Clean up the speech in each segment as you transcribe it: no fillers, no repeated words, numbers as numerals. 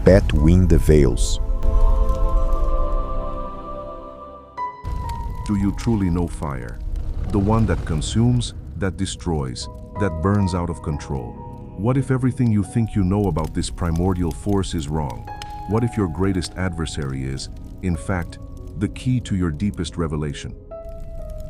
between the veils. Do you truly know fire? The one that consumes, that destroys, that burns out of control. What if everything you think you know about this primordial force is wrong? What if your greatest adversary is, in fact, the key to your deepest revelation?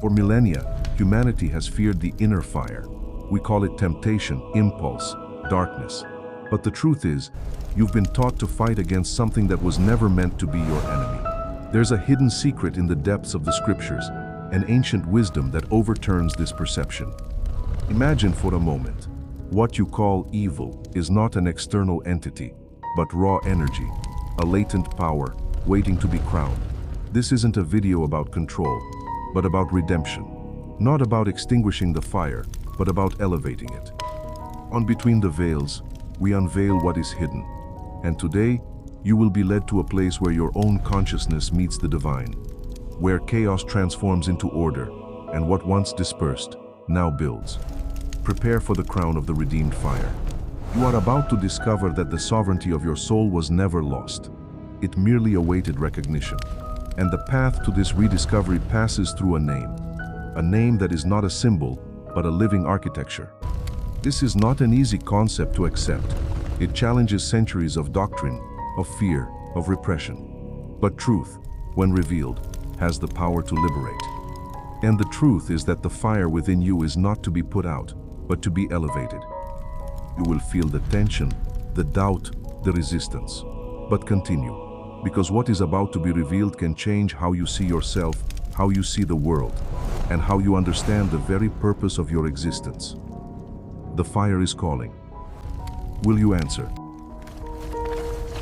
For millennia, humanity has feared the inner fire. We call it temptation, impulse, darkness. But the truth is, you've been taught to fight against something that was never meant to be your enemy. There's a hidden secret in the depths of the scriptures, an ancient wisdom that overturns this perception. Imagine for a moment, what you call evil is not an external entity, but raw energy, a latent power waiting to be crowned. This isn't a video about control, but about redemption. Not about extinguishing the fire, but about elevating it. On Between the Veils, we unveil what is hidden. And today, you will be led to a place where your own consciousness meets the divine, where chaos transforms into order, and what once dispersed, now builds. Prepare for the crown of the redeemed fire. You are about to discover that the sovereignty of your soul was never lost. It merely awaited recognition. And the path to this rediscovery passes through a name that is not a symbol, but a living architecture. This is not an easy concept to accept. It challenges centuries of doctrine, of fear, of repression. But truth, when revealed, has the power to liberate. And the truth is that the fire within you is not to be put out, but to be elevated. You will feel the tension, the doubt, the resistance. But continue, because what is about to be revealed can change how you see yourself, how you see the world, and how you understand the very purpose of your existence. The fire is calling. Will you answer?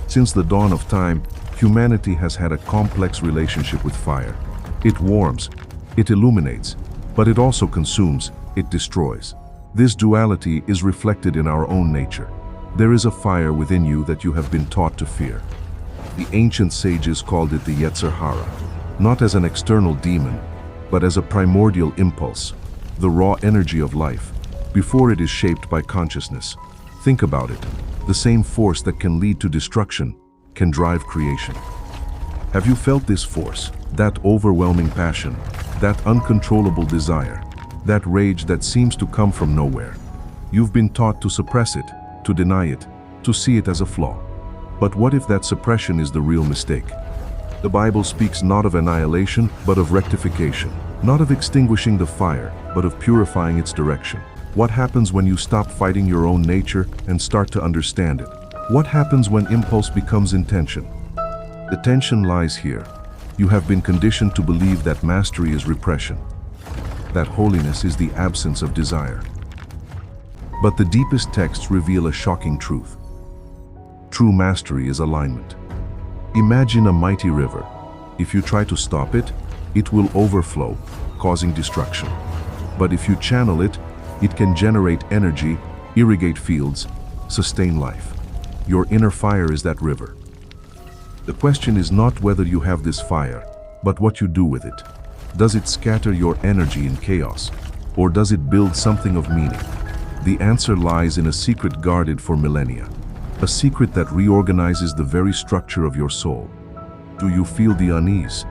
Since the dawn of time, humanity has had a complex relationship with fire. It warms, it illuminates, but it also consumes, it destroys. This duality is reflected in our own nature. There is a fire within you that you have been taught to fear. The ancient sages called it the Yetzer Hara, not as an external demon, but as a primordial impulse, the raw energy of life, before it is shaped by consciousness. Think about it. The same force that can lead to destruction can drive creation. Have you felt this force, that overwhelming passion, that uncontrollable desire, that rage that seems to come from nowhere? You've been taught to suppress it, to deny it, to see it as a flaw. But what if that suppression is the real mistake? The Bible speaks not of annihilation, but of rectification. Not of extinguishing the fire, but of purifying its direction. What happens when you stop fighting your own nature and start to understand it? What happens when impulse becomes intention? The tension lies here. You have been conditioned to believe that mastery is repression, that holiness is the absence of desire. But the deepest texts reveal a shocking truth. True mastery is alignment. Imagine a mighty river. If you try to stop it, it will overflow, causing destruction. But if you channel it, it can generate energy, irrigate fields, sustain life. Your inner fire is that river. The question is not whether you have this fire, but what you do with it. Does it scatter your energy in chaos, or does it build something of meaning? The answer lies in a secret guarded for millennia, a secret that reorganizes the very structure of your soul. Do you feel the unease?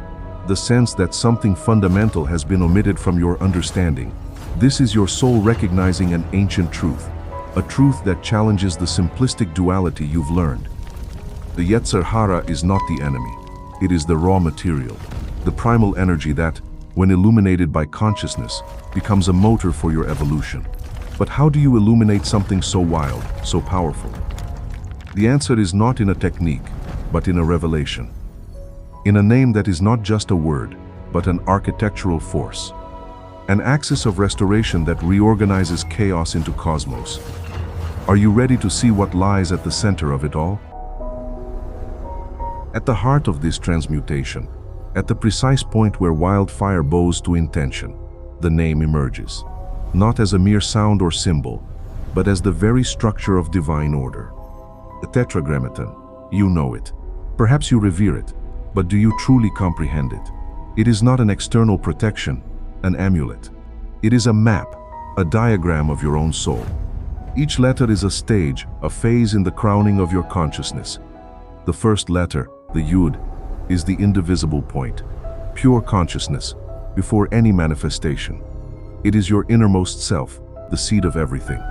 The sense that something fundamental has been omitted from your understanding? This is your soul recognizing an ancient truth, a truth that challenges the simplistic duality you've learned. The Yetzer Hara is not the enemy. It is the raw material, the primal energy that, when illuminated by consciousness, becomes a motor for your evolution. But how do you illuminate something so wild, so powerful? The answer is not in a technique, but in a revelation. In a name that is not just a word, but an architectural force. An axis of restoration that reorganizes chaos into cosmos. Are you ready to see what lies at the center of it all? At the heart of this transmutation, at the precise point where wildfire bows to intention, the name emerges. Not as a mere sound or symbol, but as the very structure of divine order. The Tetragrammaton, you know it. Perhaps you revere it, but do you truly comprehend it? It is not an external protection, an amulet. It is a map, a diagram of your own soul. Each letter is a stage, a phase in the crowning of your consciousness. The first letter, the Yud, is the indivisible point, pure consciousness, before any manifestation. It is your innermost self, the seed of everything.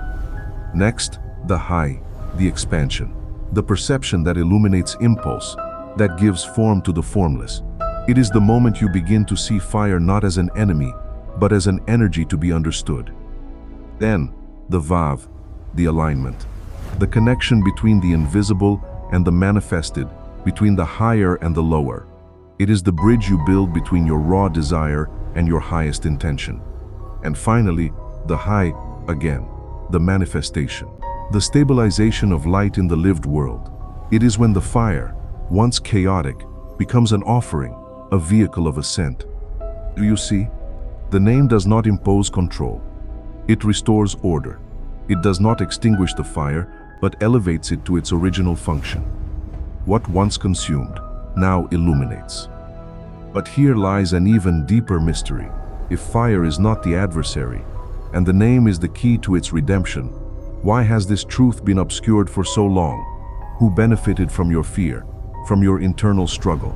Next, the Hai, the expansion, the perception that illuminates impulse, that gives form to the formless. It is the moment you begin to see fire not as an enemy, but as an energy to be understood. Then, the Vav, the alignment, the connection between the invisible and the manifested, between the higher and the lower. It is the bridge you build between your raw desire and your highest intention. And finally, the Hai, again, the manifestation, the stabilization of light in the lived world. It is when the fire, once chaotic, becomes an offering, a vehicle of ascent. Do you see? The name does not impose control. It restores order. It does not extinguish the fire, but elevates it to its original function. What once consumed, now illuminates. But here lies an even deeper mystery. If fire is not the adversary, and the name is the key to its redemption, why has this truth been obscured for so long? Who benefited from your fear, from your internal struggle?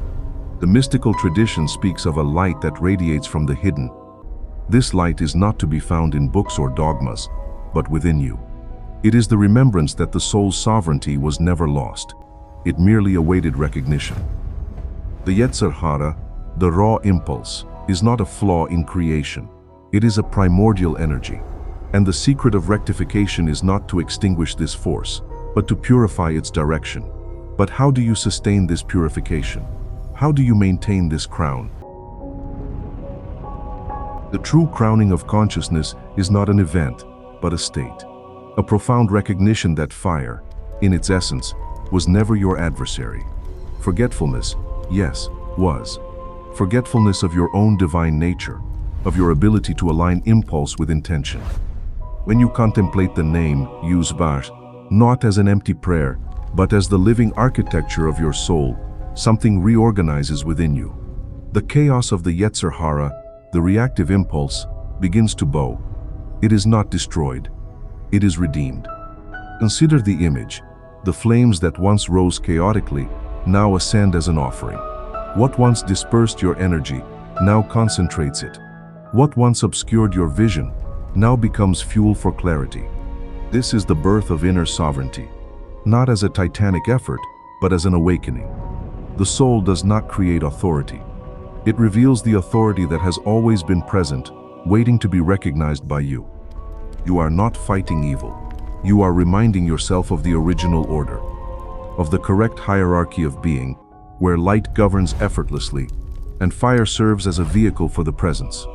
The mystical tradition speaks of a light that radiates from the hidden. This light is not to be found in books or dogmas, but within you. It is the remembrance that the soul's sovereignty was never lost. It merely awaited recognition. The Yetzer Hara, the raw impulse, is not a flaw in creation. It is a primordial energy. And the secret of rectification is not to extinguish this force, but to purify its direction. But how do you sustain this purification? How do you maintain this crown? The true crowning of consciousness is not an event, but a state. A profound recognition that fire, in its essence, was never your adversary. Forgetfulness, yes, was. Forgetfulness of your own divine nature, of your ability to align impulse with intention. When you contemplate the name, Yuzbar, not as an empty prayer, but as the living architecture of your soul, something reorganizes within you. The chaos of the Yetzer Hara, the reactive impulse, begins to bow. It is not destroyed. It is redeemed. Consider the image. The flames that once rose chaotically now ascend as an offering. What once dispersed your energy now concentrates it. What once obscured your vision now becomes fuel for clarity. This is the birth of inner sovereignty, not as a titanic effort, but as an awakening. The soul does not create authority. It reveals the authority that has always been present, waiting to be recognized by you. You are not fighting evil. You are reminding yourself of the original order, of the correct hierarchy of being, where light governs effortlessly, and fire serves as a vehicle for the presence,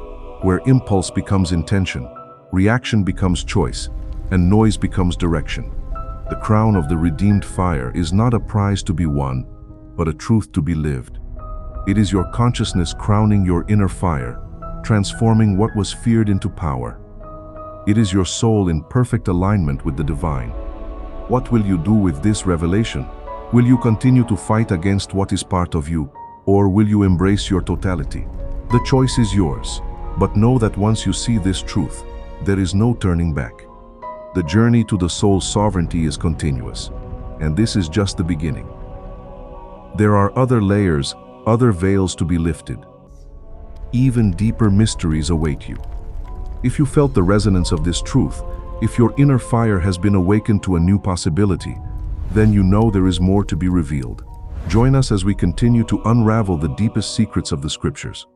where impulse becomes intention, reaction becomes choice, and noise becomes direction. The crown of the redeemed fire is not a prize to be won, but a truth to be lived. It is your consciousness crowning your inner fire, transforming what was feared into power. It is your soul in perfect alignment with the divine. What will you do with this revelation? Will you continue to fight against what is part of you, or will you embrace your totality? The choice is yours, but know that once you see this truth, there is no turning back. The journey to the soul's sovereignty is continuous, and this is just the beginning. There are other layers, other veils to be lifted. Even deeper mysteries await you. If you felt the resonance of this truth, if your inner fire has been awakened to a new possibility, then you know there is more to be revealed. Join us as we continue to unravel the deepest secrets of the scriptures.